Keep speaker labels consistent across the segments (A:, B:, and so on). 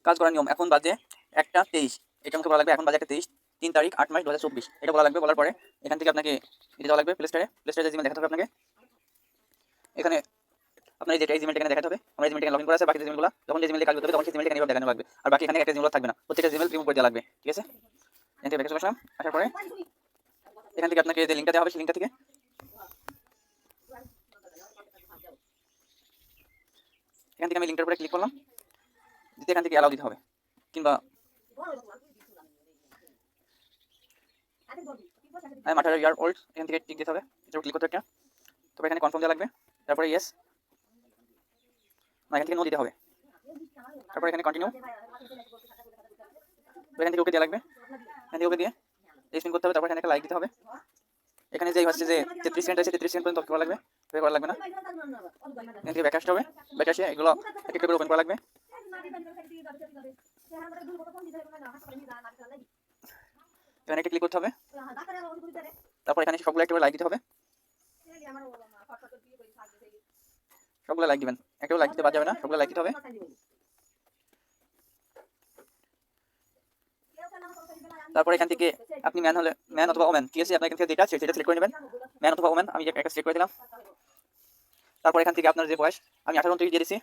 A: কাজ করার নিয়ম। এখন বাজে 1:23। এটা আমাকে বলা লাগবে এখন বাজে 1:23, 3 তারিখ 8 মাস 2024। এটা বলা লাগবে। বলার পরে এখান থেকে আপনাকে এটা দেওয়া লাগবে প্লে স্টোরে। প্লে স্টোরে জিমেল দেখাতে হবে আপনাকে। এখানে আপনার এই যে জিমেলটা এখানে দেখাতে হবে। আমার এই জিমেলটা এখানে লগইন করা আছে। বাকি জিমেলগুলো যখন যে জিমেলে কাজ করতে হবে তখন সেই জিমেলটা এখানে দেখানো লাগবে। আর বাকি এখানে একটা জিমেল থাকবে না। প্রত্যেকটা জিমেল রিমুভ করে দেওয়া লাগবে। ঠিক আছে? এখান থেকে ব্যাকে চলে আসলাম। আসার পরে এখান থেকে আপনাকে যে লিঙ্কটা দেওয়া হবে সেই লিঙ্কটা থেকে এখান থেকে আমি লিঙ্কটার উপরে ক্লিক করলাম। দিতে এখান থেকে অ্যালাউ দিতে হবে, কিংবা আমি 18 ইয়ার ওল্ড এখান থেকে টিক দিতে হবে। এটার উপর ক্লিক করতে একটা, তারপর এখানে কনফার্ম দেওয়া লাগবে। তারপরে ইয়েস, না এখান থেকে নো দিতে হবে। তারপর এখানে কন্টিনিউ, এখান থেকে ওকে দেওয়া লাগবে। এখান থেকে ওকে দিয়ে রেজিস্ট্রেশন করতে হবে। তারপর এখানে একটা লাইক দিতে হবে। এখানে যে হচ্ছে যে 33 সেকেন্ড আছে 33 সেকেন্ড পর্যন্ত করা লাগবে, করা লাগবে না। এখান থেকে ব্যাক আসতে হবে। ব্যাক আসে এগুলো এক একটা করে ওপেন করা লাগবে। এখানে একটা ক্লিক করতে হবে। তারপর এখানে সবগুলো একটা লাইক দিতে হবে। সবগুলো লাইক দিবেন, একটা লাইক দিতে বাদ যাবে না, সবগুলো লাইক দিতে হবে। তারপর এখান থেকে আপনি ম্যান অথবা ওমেন, ঠিক আছে, আপনার এখান থেকে যেটা সেটা সিলেক্ট করে নেবেন, ম্যান অথবা ওমেন। আমি একটা সিলেক্ট করে দিলাম। তারপর এখান থেকে আপনার যে বয়স, আমি 18 থেকে দিয়ে দিচ্ছি।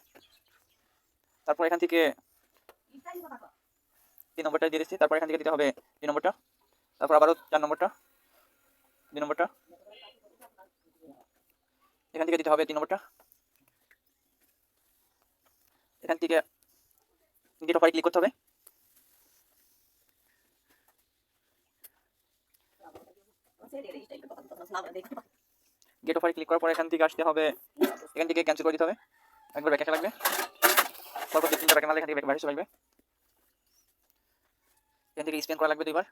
A: তারপর এখান থেকে 3 নম্বরটা দিয়ে দিচ্ছি। তারপর এখান থেকে দিতে হবে 2 নম্বরটা। তারপর আবারও 4 নম্বরটা, 2 নম্বরটা। এখান থেকে দিতে হবে 3 নম্বরটা। এখান থেকে গেট অফারে ক্লিক করতে হবে। গেট অফারে ক্লিক করার পর এখান থেকে আসতে হবে। এখান থেকে ক্যান্সেল করে দিতে হবে। একবার ব্যাক আসা লাগবে। তারপর 2-3টা ব্যাক মারলে এখান থেকে ব্যাক আসা লাগবে। এখান থেকে স্ক্যান করা লাগবে 2বার।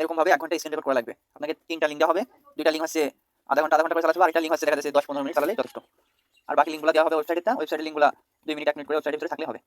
A: এরকম ভাবে 1 ঘন্টা স্ক্যান রেকর্ড করা লাগবে। আপনাকে 3টা লিঙ্ক দেওয়া হবে। 2টা লিঙ্ক হচ্ছে আধা ঘন্টা করে চালাতে হবে। আর একটা লিঙ্ক হচ্ছে দেখা যাচ্ছে 10-15 মিনিট চালালেই যথেষ্ট। আর বাকি লিঙ্কগুলো দেওয়া হবে ওয়েবসাইটের লিঙ্কগুলো 2 মিনিট 1 মিনিট করে ওয়েবসাইটের ভিতরে থাকলে হবে।